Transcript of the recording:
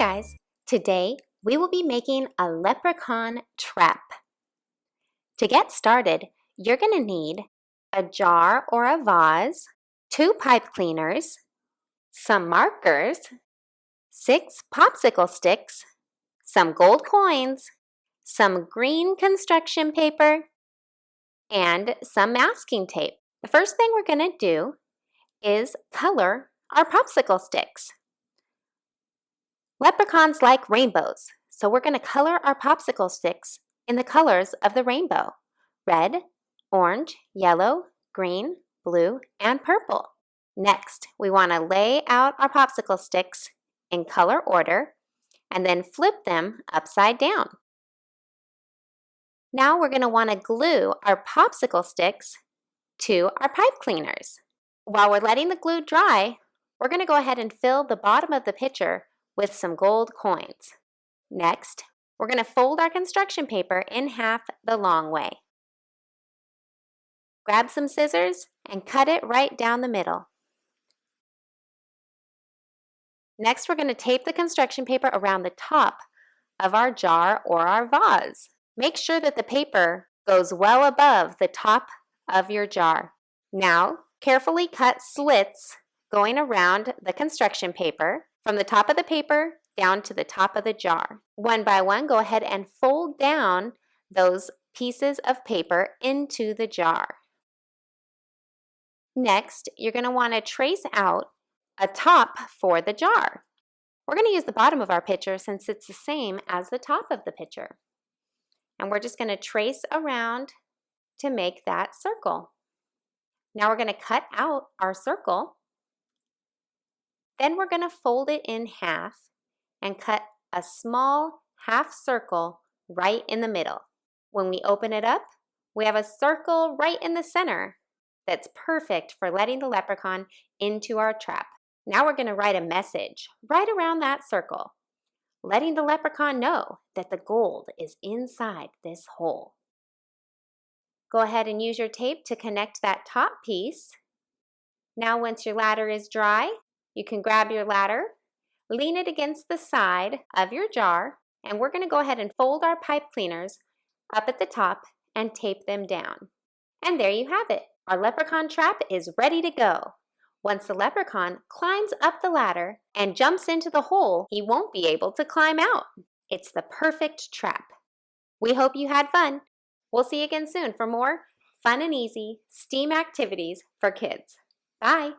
guys, today we will be making a leprechaun trap. To get started, you're going to need a jar or a vase, 2 pipe cleaners, some markers, 6 popsicle sticks, some gold coins, some green construction paper, and some masking tape. The first thing we're going to do is color our popsicle sticks. Leprechauns like rainbows, so we're going to color our popsicle sticks in the colors of the rainbow: red, orange, yellow, green, blue, and purple. Next, we want to lay out our popsicle sticks in color order and then flip them upside down. Now we're going to want to glue our popsicle sticks to our pipe cleaners. While we're letting the glue dry, we're going to go ahead and fill the bottom of the pitcher with some gold coins. Next, we're going to fold our construction paper in half the long way. Grab some scissors and cut it right down the middle. Next, we're going to tape the construction paper around the top of our jar or our vase. Make sure that the paper goes well above the top of your jar. Now, carefully cut slits going around the construction paper from the top of the paper down to the top of the jar. One by one, go ahead and fold down those pieces of paper into the jar. Next, you're going to want to trace out a top for the jar. We're going to use the bottom of our pitcher since it's the same as the top of the pitcher. And we're just going to trace around to make that circle. Now we're going to cut out our circle. Then we're going to fold it in half and cut a small half circle right in the middle. When we open it up, we have a circle right in the center that's perfect for letting the leprechaun into our trap. Now we're going to write a message right around that circle, letting the leprechaun know that the gold is inside this hole. Go ahead and use your tape to connect that top piece. Now once your ladder is dry, you can grab your ladder, lean it against the side of your jar, and we're going to go ahead and fold our pipe cleaners up at the top and tape them down. And there you have it. Our leprechaun trap is ready to go. Once the leprechaun climbs up the ladder and jumps into the hole, he won't be able to climb out. It's the perfect trap. We hope you had fun. We'll see you again soon for more fun and easy STEAM activities for kids. Bye.